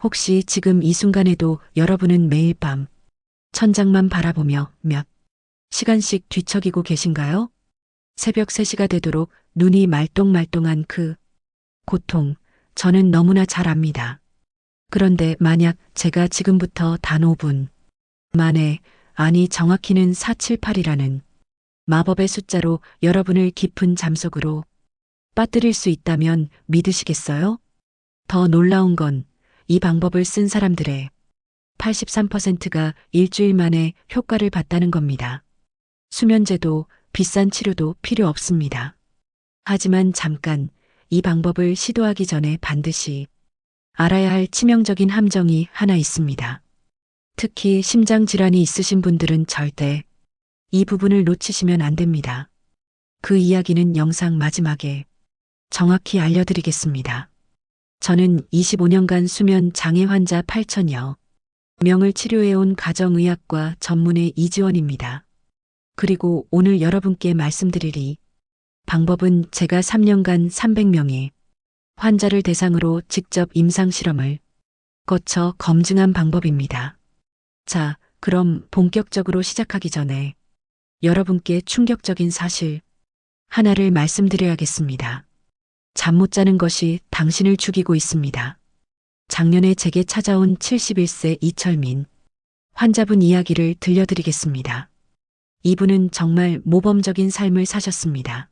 혹시 지금 이 순간에도 여러분은 매일 밤 천장만 바라보며 몇 시간씩 뒤척이고 계신가요? 새벽 3시가 되도록 눈이 말똥말똥한 그 고통, 저는 너무나 잘 압니다. 그런데 만약 제가 지금부터 단 5분 만에, 아니 정확히는 478이라는 마법의 숫자로 여러분을 깊은 잠속으로 빠뜨릴 수 있다면 믿으시겠어요? 더 놀라운 건 이 방법을 쓴 사람들의 83%가 일주일 만에 효과를 봤다는 겁니다. 수면제도 비싼 치료도 필요 없습니다. 하지만 잠깐 이 방법을 시도하기 전에 반드시 알아야 할 치명적인 함정이 하나 있습니다. 특히 심장 질환이 있으신 분들은 절대 이 부분을 놓치시면 안 됩니다. 그 이야기는 영상 마지막에 정확히 알려드리겠습니다. 저는 25년간 수면 장애 환자 8천여 명을 치료해온 가정의학과 전문의 이지원입니다. 그리고 오늘 여러분께 말씀드릴 이 방법은 제가 3년간 300명의 환자를 대상으로 직접 임상실험을 거쳐 검증한 방법입니다. 자, 그럼 본격적으로 시작하기 전에 여러분께 충격적인 사실 하나를 말씀드려야겠습니다. 잠 못 자는 것이 당신을 죽이고 있습니다. 작년에 제게 찾아온 71세 이철민 환자분 이야기를 들려드리겠습니다. 이분은 정말 모범적인 삶을 사셨습니다.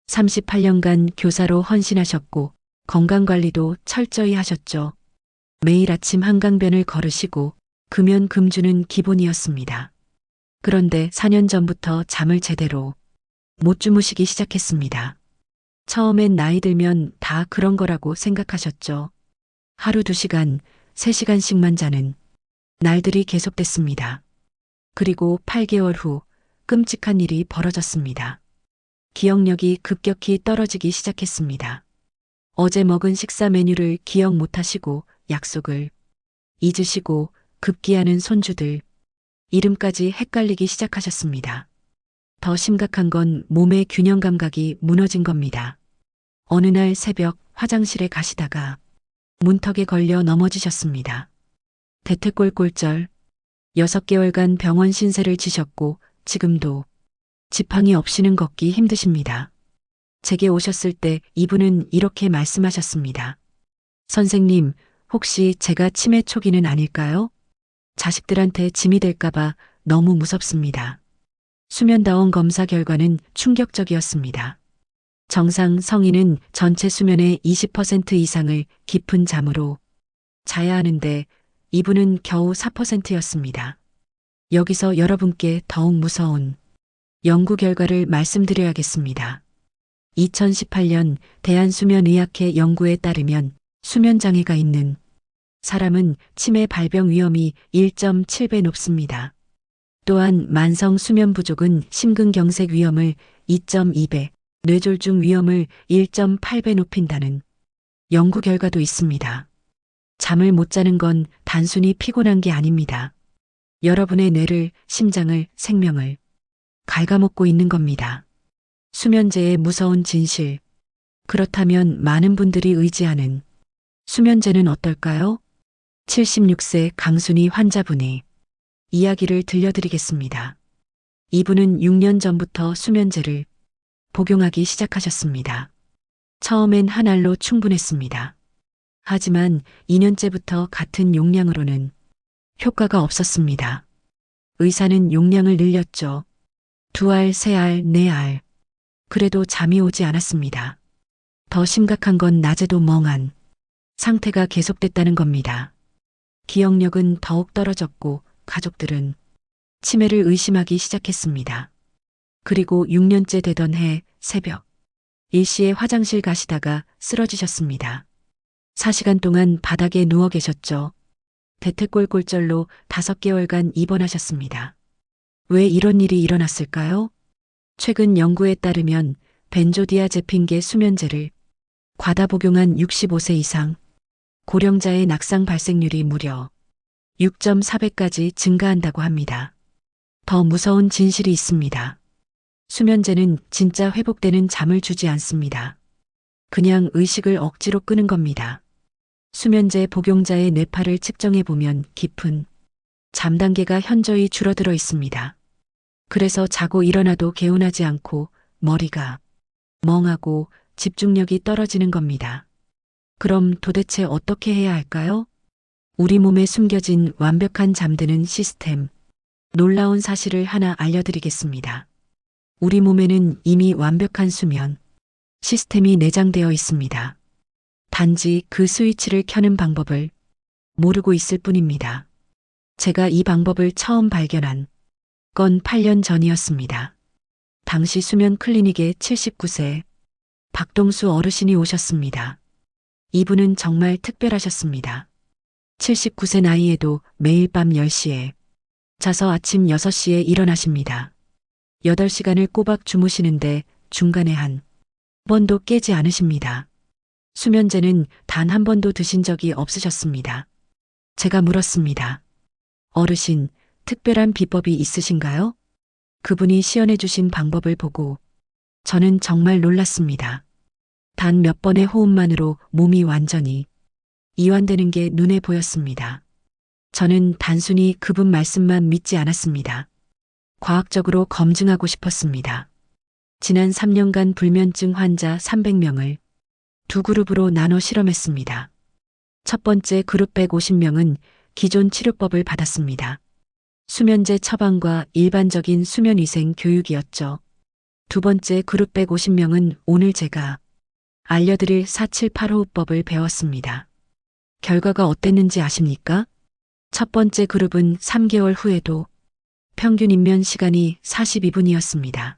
38년간 교사로 헌신하셨고 건강관리도 철저히 하셨죠. 매일 아침 한강변을 걸으시고 금연 금주는 기본이었습니다. 그런데 4년 전부터 잠을 제대로 못 주무시기 시작했습니다. 처음엔 나이 들면 다 그런 거라고 생각하셨죠. 하루 2시간, 3시간씩만 자는 날들이 계속됐습니다. 그리고 8개월 후 끔찍한 일이 벌어졌습니다. 기억력이 급격히 떨어지기 시작했습니다. 어제 먹은 식사 메뉴를 기억 못하시고 약속을 잊으시고 급기야는 손주들 이름까지 헷갈리기 시작하셨습니다. 더 심각한 건 몸의 균형 감각이 무너진 겁니다. 어느 날 새벽 화장실에 가시다가 문턱에 걸려 넘어지셨습니다. 대퇴골골절, 6개월간 병원 신세를 지셨고 지금도 지팡이 없이는 걷기 힘드십니다. 제게 오셨을 때 이분은 이렇게 말씀하셨습니다. 선생님, 혹시 제가 치매 초기는 아닐까요? 자식들한테 짐이 될까봐 너무 무섭습니다. 수면다원 검사 결과는 충격적이었습니다. 정상 성인은 전체 수면의 20% 이상을 깊은 잠으로 자야 하는데 이분은 겨우 4%였습니다. 여기서 여러분께 더욱 무서운 연구 결과를 말씀드려야겠습니다. 2018년 대한수면의학회 연구에 따르면 수면장애가 있는 사람은 치매 발병 위험이 1.7배 높습니다. 또한 만성 수면 부족은 심근경색 위험을 2.2배, 뇌졸중 위험을 1.8배 높인다는 연구 결과도 있습니다. 잠을 못 자는 건 단순히 피곤한 게 아닙니다. 여러분의 뇌를, 심장을, 생명을 갉아먹고 있는 겁니다. 수면제의 무서운 진실. 그렇다면 많은 분들이 의지하는 수면제는 어떨까요? 76세 강순희 환자분의 이야기를 들려드리겠습니다. 이분은 6년 전부터 수면제를 복용하기 시작하셨습니다. 처음엔 한 알로 충분했습니다. 하지만 2년째부터 같은 용량으로는 효과가 없었습니다. 의사는 용량을 늘렸죠. 2알, 3알, 4알. 그래도 잠이 오지 않았습니다. 더 심각한 건 낮에도 멍한 상태가 계속됐다는 겁니다. 기억력은 더욱 떨어졌고 가족들은 치매를 의심하기 시작했습니다. 그리고 6년째 되던 해 새벽 일시에 화장실 가시다가 쓰러지셨습니다. 4시간 동안 바닥에 누워 계셨죠. 대퇴골골절로 5개월간 입원하셨습니다. 왜 이런 일이 일어났을까요? 최근 연구에 따르면 벤조디아제핀계 수면제를 과다 복용한 65세 이상 고령자의 낙상 발생률이 무려 6.4배까지 증가한다고 합니다. 더 무서운 진실이 있습니다. 수면제는 진짜 회복되는 잠을 주지 않습니다. 그냥 의식을 억지로 끄는 겁니다. 수면제 복용자의 뇌파를 측정해 보면 깊은 잠 단계가 현저히 줄어들어 있습니다. 그래서 자고 일어나도 개운하지 않고 머리가 멍하고 집중력이 떨어지는 겁니다. 그럼 도대체 어떻게 해야 할까요? 우리 몸에 숨겨진 완벽한 잠드는 시스템, 놀라운 사실을 하나 알려드리겠습니다. 우리 몸에는 이미 완벽한 수면 시스템이 내장되어 있습니다. 단지 그 스위치를 켜는 방법을 모르고 있을 뿐입니다. 제가 이 방법을 처음 발견한 건 8년 전이었습니다. 당시 수면 클리닉에 79세 박동수 어르신이 오셨습니다. 이분은 정말 특별하셨습니다. 79세 나이에도 매일 밤 10시에 자서 아침 6시에 일어나십니다. 8시간을 꼬박 주무시는데 중간에 한 번도 깨지 않으십니다. 수면제는 단 한 번도 드신 적이 없으셨습니다. 제가 물었습니다. 어르신, 특별한 비법이 있으신가요? 그분이 시연해 주신 방법을 보고 저는 정말 놀랐습니다. 단 몇 번의 호흡만으로 몸이 완전히 이완되는 게 눈에 보였습니다. 저는 단순히 그분 말씀만 믿지 않았습니다. 과학적으로 검증하고 싶었습니다. 지난 3년간 불면증 환자 300명을 두 그룹으로 나눠 실험했습니다. 첫 번째 그룹 150명은 기존 치료법을 받았습니다. 수면제 처방과 일반적인 수면위생 교육이었죠. 두 번째 그룹 150명은 오늘 제가 알려드릴 478호흡법을 배웠습니다. 결과가 어땠는지 아십니까? 첫 번째 그룹은 3개월 후에도 평균 입면 시간이 42분이었습니다.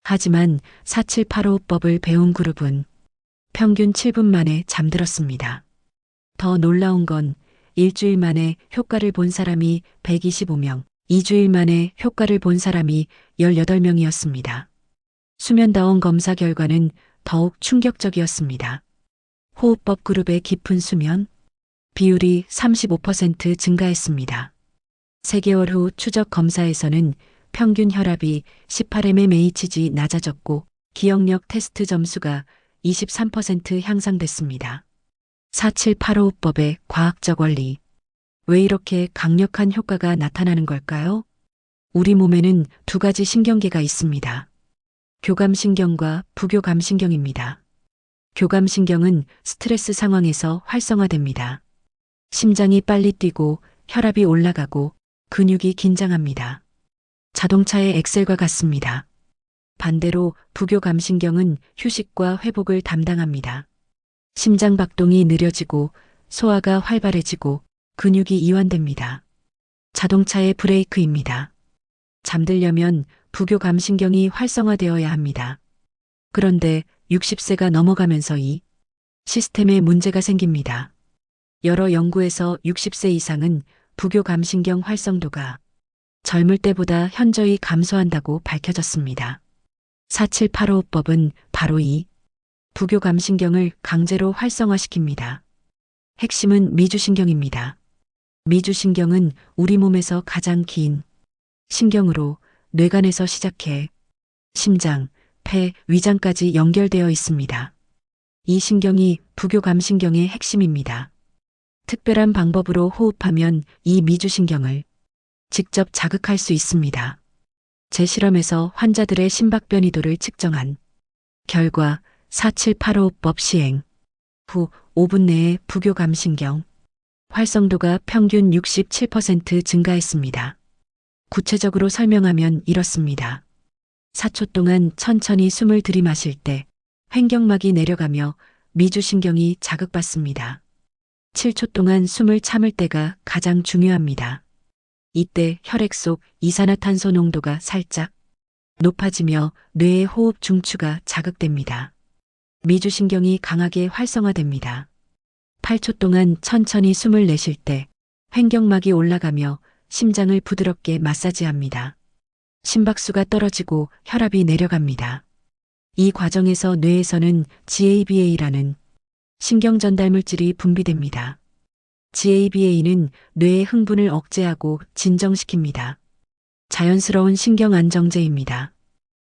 하지만 478호흡법을 배운 그룹은 평균 7분 만에 잠들었습니다. 더 놀라운 건 일주일 만에 효과를 본 사람이 125명, 2주일 만에 효과를 본 사람이 18명이었습니다. 수면다원 검사 결과는 더욱 충격적이었습니다. 호흡법 그룹의 깊은 수면 비율이 35% 증가했습니다. 3개월 후 추적 검사에서는 평균 혈압이 18mmHg 낮아졌고 기억력 테스트 점수가 23% 향상됐습니다. 478호흡법의 과학적 원리. 왜 이렇게 강력한 효과가 나타나는 걸까요? 우리 몸에는 두 가지 신경계가 있습니다. 교감신경과 부교감신경입니다. 교감신경은 스트레스 상황에서 활성화됩니다. 심장이 빨리 뛰고 혈압이 올라가고 근육이 긴장합니다. 자동차의 엑셀과 같습니다. 반대로 부교감신경은 휴식과 회복을 담당합니다. 심장 박동이 느려지고 소화가 활발해지고 근육이 이완됩니다. 자동차의 브레이크입니다. 잠들려면 부교감신경이 활성화되어야 합니다. 그런데 60세가 넘어가면서 이 시스템에 문제가 생깁니다. 여러 연구에서 60세 이상은 부교감신경 활성도가 젊을 때보다 현저히 감소한다고 밝혀졌습니다. 478호흡법은 바로 이 부교감신경을 강제로 활성화시킵니다. 핵심은 미주신경입니다. 미주신경은 우리 몸에서 가장 긴 신경으로 뇌간에서 시작해 심장, 폐, 위장까지 연결되어 있습니다. 이 신경이 부교감신경의 핵심입니다. 특별한 방법으로 호흡하면 이 미주신경을 직접 자극할 수 있습니다. 제 실험에서 환자들의 심박 변이도를 측정한 결과 478호흡법 시행 후 5분 내에 부교감신경 활성도가 평균 67% 증가했습니다. 구체적으로 설명하면 이렇습니다. 4초 동안 천천히 숨을 들이마실 때 횡격막이 내려가며 미주신경이 자극받습니다. 7초 동안 숨을 참을 때가 가장 중요합니다. 이때 혈액 속 이산화탄소 농도가 살짝 높아지며 뇌의 호흡 중추가 자극됩니다. 미주신경이 강하게 활성화됩니다. 8초 동안 천천히 숨을 내쉴 때 횡격막이 올라가며 심장을 부드럽게 마사지합니다. 심박수가 떨어지고 혈압이 내려갑니다. 이 과정에서 뇌에서는 GABA라는 신경전달물질이 분비됩니다. GABA는 뇌의 흥분을 억제하고 진정시킵니다. 자연스러운 신경안정제입니다.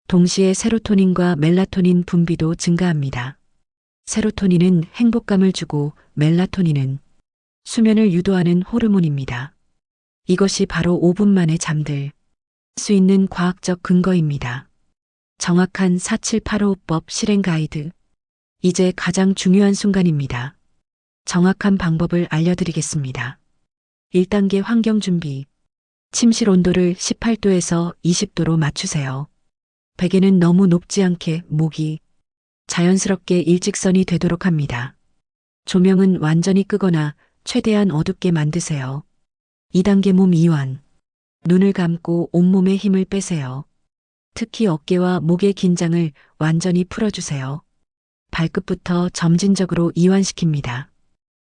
동시에 세로토닌과 멜라토닌 분비도 증가합니다. 세로토닌은 행복감을 주고 멜라토닌은 수면을 유도하는 호르몬입니다. 이것이 바로 5분 만에 잠들 수 있는 과학적 근거입니다. 정확한 4785법 실행 가이드. 이제 가장 중요한 순간입니다. 정확한 방법을 알려드리겠습니다. 1단계 환경 준비. 침실 온도를 18도에서 20도로 맞추세요. 베개는 너무 높지 않게 목이 자연스럽게 일직선이 되도록 합니다. 조명은 완전히 끄거나 최대한 어둡게 만드세요. 2단계 몸 이완. 눈을 감고 온몸에 힘을 빼세요. 특히 어깨와 목의 긴장을 완전히 풀어주세요. 발끝부터 점진적으로 이완시킵니다.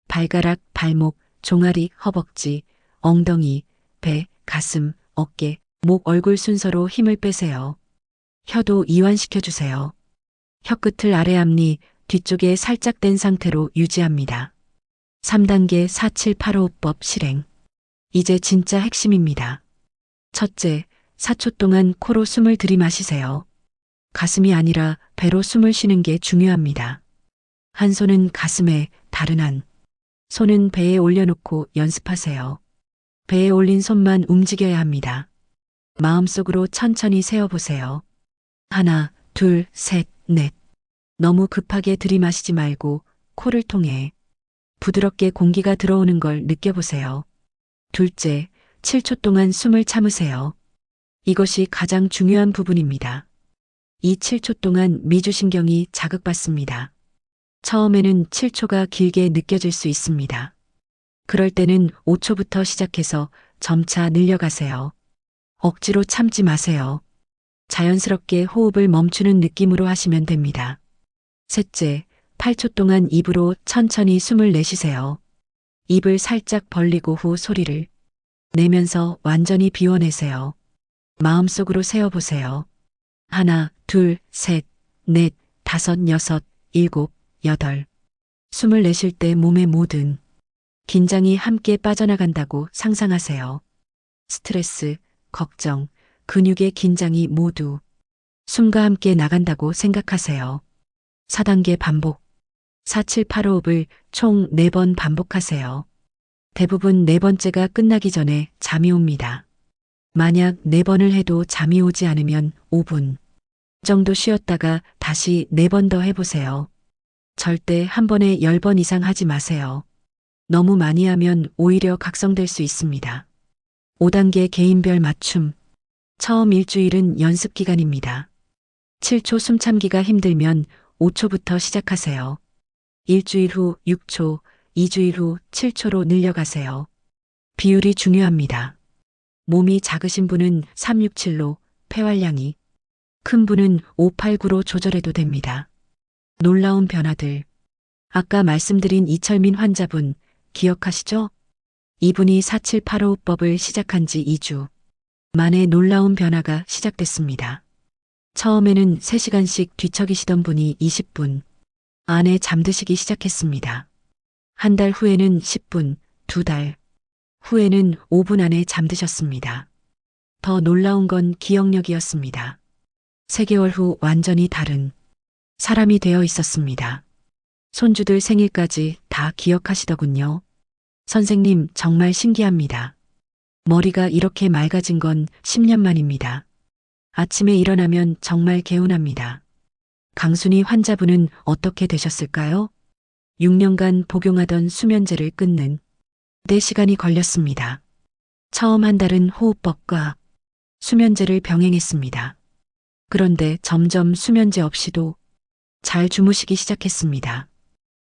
발가락, 발목, 종아리, 허벅지, 엉덩이, 배, 가슴, 어깨, 목, 얼굴 순서로 힘을 빼세요. 혀도 이완시켜주세요. 혀끝을 아래 앞니 뒤쪽에 살짝 댄 상태로 유지합니다. 3단계 4785법 실행. 이제 진짜 핵심입니다. 첫째, 4초 동안 코로 숨을 들이마시세요. 가슴이 아니라 배로 숨을 쉬는 게 중요합니다. 한 손은 가슴에, 다른 한 손은 배에 올려놓고 연습하세요. 배에 올린 손만 움직여야 합니다. 마음속으로 천천히 세어보세요. 하나, 둘, 셋, 넷. 너무 급하게 들이마시지 말고 코를 통해 부드럽게 공기가 들어오는 걸 느껴보세요. 둘째, 7초 동안 숨을 참으세요. 이것이 가장 중요한 부분입니다. 이 7초 동안 미주신경이 자극받습니다. 처음에는 7초가 길게 느껴질 수 있습니다. 그럴 때는 5초부터 시작해서 점차 늘려가세요. 억지로 참지 마세요. 자연스럽게 호흡을 멈추는 느낌으로 하시면 됩니다. 셋째, 8초 동안 입으로 천천히 숨을 내쉬세요. 입을 살짝 벌리고 후 소리를 내면서 완전히 비워내세요. 마음속으로 세어보세요. 하나, 둘, 셋, 넷, 다섯, 여섯, 일곱, 여덟. 숨을 내쉴 때 몸의 모든 긴장이 함께 빠져나간다고 상상하세요. 스트레스, 걱정, 근육의 긴장이 모두 숨과 함께 나간다고 생각하세요. 4단계 반복. 4785을 총 4번 반복하세요. 대부분 4번째가 끝나기 전에 잠이 옵니다. 만약 4번을 해도 잠이 오지 않으면 5분 정도 쉬었다가 다시 4번 더 해보세요. 절대 한 번에 10번 이상 하지 마세요. 너무 많이 하면 오히려 각성될 수 있습니다. 5단계 개인별 맞춤. 처음 일주일은 연습 기간입니다. 7초 숨 참기가 힘들면 5초부터 시작하세요. 일주일 후 6초, 2주일 후 7초로 늘려가세요. 비율이 중요합니다. 몸이 작으신 분은 367로, 폐활량이 큰 분은 589로 조절해도 됩니다. 놀라운 변화들. 아까 말씀드린 이철민 환자분 기억하시죠? 이분이 4785법을 시작한 지 2주 만에 놀라운 변화가 시작됐습니다. 처음에는 3시간씩 뒤척이시던 분이 20분 안에 잠드시기 시작했습니다. 한 달 후에는 10분, 2달 후에는 5분 안에 잠드셨습니다. 더 놀라운 건 기억력이었습니다. 3개월 후 완전히 다른 사람이 되어 있었습니다. 손주들 생일까지 다 기억하시더군요. 선생님, 정말 신기합니다. 머리가 이렇게 맑아진 건 10년 만입니다. 아침에 일어나면 정말 개운합니다. 강순희 환자분은 어떻게 되셨을까요? 6년간 복용하던 수면제를 끊는 데 시간이 걸렸습니다. 처음 한 달은 호흡법과 수면제를 병행했습니다. 그런데 점점 수면제 없이도 잘 주무시기 시작했습니다.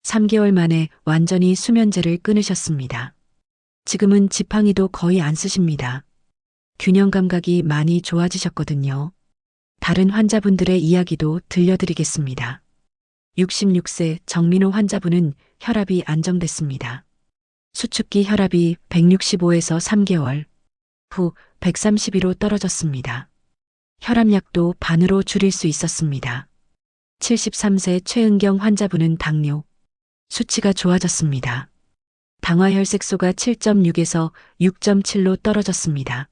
3개월 만에 완전히 수면제를 끊으셨습니다. 지금은 지팡이도 거의 안 쓰십니다. 균형 감각이 많이 좋아지셨거든요. 다른 환자분들의 이야기도 들려드리겠습니다. 66세 정민호 환자분은 혈압이 안정됐습니다. 수축기 혈압이 165에서 3개월 후 132로 떨어졌습니다. 혈압약도 반으로 줄일 수 있었습니다. 73세 최은경 환자분은 당뇨 수치가 좋아졌습니다. 당화혈색소가 7.6에서 6.7로 떨어졌습니다.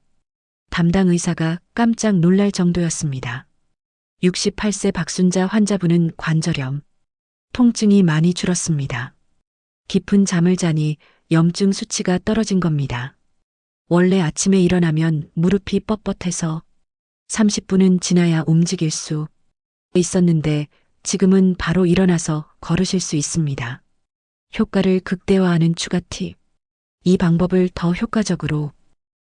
담당 의사가 깜짝 놀랄 정도였습니다. 68세 박순자 환자분은 관절염 통증이 많이 줄었습니다. 깊은 잠을 자니 염증 수치가 떨어진 겁니다. 원래 아침에 일어나면 무릎이 뻣뻣해서 30분은 지나야 움직일 수 있었는데 지금은 바로 일어나서 걸으실 수 있습니다. 효과를 극대화하는 추가 팁. 이 방법을 더 효과적으로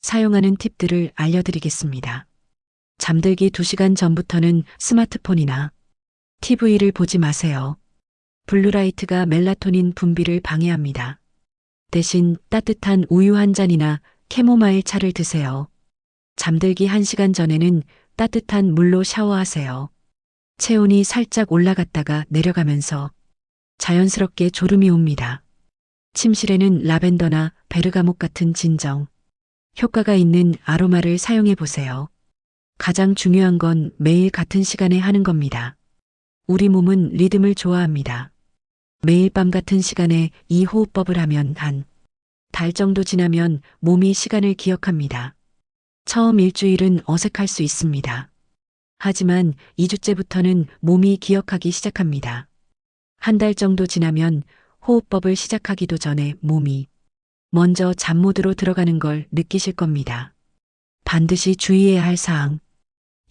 사용하는 팁들을 알려드리겠습니다. 잠들기 2시간 전부터는 스마트폰이나 TV를 보지 마세요. 블루라이트가 멜라토닌 분비를 방해합니다. 대신 따뜻한 우유 한 잔이나 캐모마일 차를 드세요. 잠들기 1시간 전에는 따뜻한 물로 샤워하세요. 체온이 살짝 올라갔다가 내려가면서 자연스럽게 졸음이 옵니다. 침실에는 라벤더나 베르가못 같은 진정, 효과가 있는 아로마를 사용해 보세요. 가장 중요한 건 매일 같은 시간에 하는 겁니다. 우리 몸은 리듬을 좋아합니다. 매일 밤 같은 시간에 이 호흡법을 하면 한 달 정도 지나면 몸이 시간을 기억합니다. 처음 일주일은 어색할 수 있습니다. 하지만 2주째부터는 몸이 기억하기 시작합니다. 한 달 정도 지나면 호흡법을 시작하기도 전에 몸이 먼저 잠 모드로 들어가는 걸 느끼실 겁니다. 반드시 주의해야 할 사항.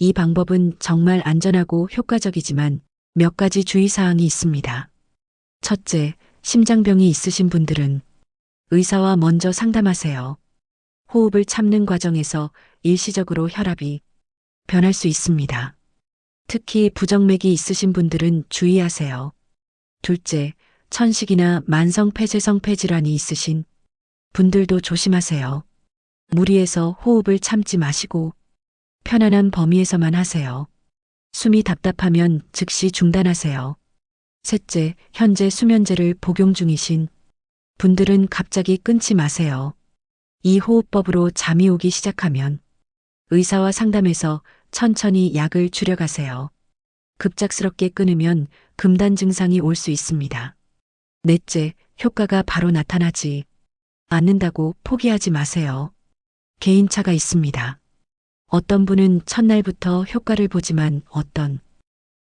이 방법은 정말 안전하고 효과적이지만 몇 가지 주의사항이 있습니다. 첫째, 심장병이 있으신 분들은 의사와 먼저 상담하세요. 호흡을 참는 과정에서 일시적으로 혈압이 변할 수 있습니다. 특히 부정맥이 있으신 분들은 주의하세요. 둘째, 천식이나 만성 폐쇄성 폐질환이 있으신 분들도 조심하세요. 무리해서 호흡을 참지 마시고 편안한 범위에서만 하세요. 숨이 답답하면 즉시 중단하세요. 셋째, 현재 수면제를 복용 중이신 분들은 갑자기 끊지 마세요. 이 호흡법으로 잠이 오기 시작하면 의사와 상담해서 천천히 약을 줄여가세요. 급작스럽게 끊으면 금단 증상이 올 수 있습니다. 넷째, 효과가 바로 나타나지 않는다고 포기하지 마세요. 개인차가 있습니다. 어떤 분은 첫날부터 효과를 보지만 어떤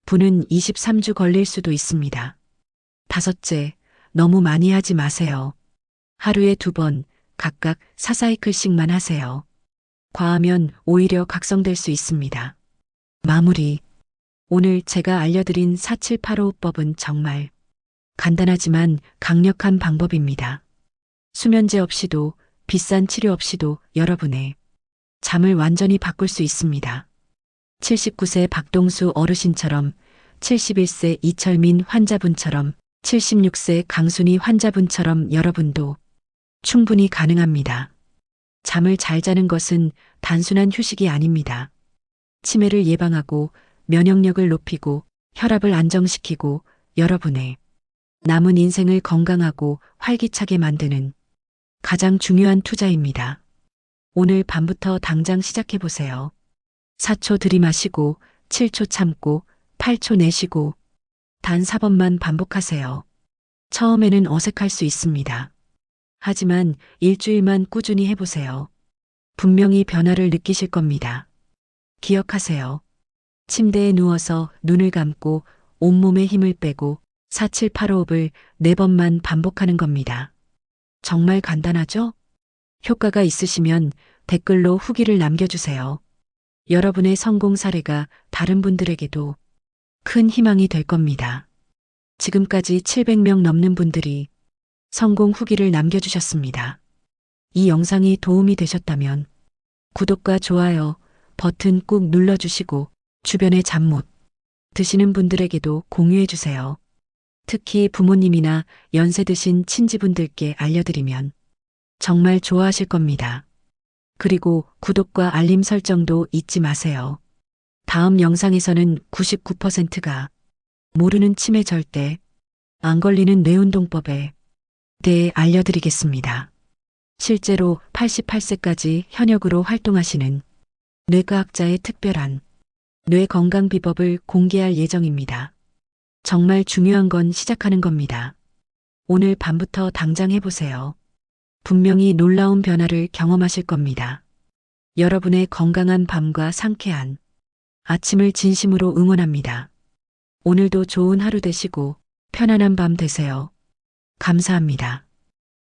분은 23주 걸릴 수도 있습니다. 다섯째, 너무 많이 하지 마세요. 하루에 2번, 각각 4사이클씩만 하세요. 과하면 오히려 각성될 수 있습니다. 마무리. 오늘 제가 알려드린 4785호법은 정말 간단하지만 강력한 방법입니다. 수면제 없이도 비싼 치료 없이도 여러분의 잠을 완전히 바꿀 수 있습니다. 79세 박동수 어르신처럼, 71세 이철민 환자분처럼, 76세 강순희 환자분처럼 여러분도 충분히 가능합니다. 잠을 잘 자는 것은 단순한 휴식이 아닙니다. 치매를 예방하고 면역력을 높이고 혈압을 안정시키고 여러분의 남은 인생을 건강하고 활기차게 만드는 가장 중요한 투자입니다. 오늘 밤부터 당장 시작해보세요. 4초 들이마시고 7초 참고 8초 내쉬고 단 4번만 반복하세요. 처음에는 어색할 수 있습니다. 하지만 일주일만 꾸준히 해보세요. 분명히 변화를 느끼실 겁니다. 기억하세요. 침대에 누워서 눈을 감고 온몸에 힘을 빼고 4785호흡을 4번만 반복하는 겁니다. 정말 간단하죠? 효과가 있으시면 댓글로 후기를 남겨주세요. 여러분의 성공 사례가 다른 분들에게도 큰 희망이 될 겁니다. 지금까지 700명 넘는 분들이 성공 후기를 남겨주셨습니다. 이 영상이 도움이 되셨다면 구독과 좋아요 버튼 꾹 눌러주시고 주변에 잠 못 드시는 분들에게도 공유해주세요. 특히 부모님이나 연세 드신 친지분들께 알려드리면 정말 좋아하실 겁니다. 그리고 구독과 알림 설정도 잊지 마세요. 다음 영상에서는 99%가 모르는 치매 절대 안 걸리는 뇌운동법에 대해 알려드리겠습니다. 실제로 88세까지 현역으로 활동하시는 뇌과학자의 특별한 뇌 건강 비법을 공개할 예정입니다. 정말 중요한 건 시작하는 겁니다. 오늘 밤부터 당장 해보세요. 분명히 놀라운 변화를 경험하실 겁니다. 여러분의 건강한 밤과 상쾌한 아침을 진심으로 응원합니다. 오늘도 좋은 하루 되시고 편안한 밤 되세요. 감사합니다.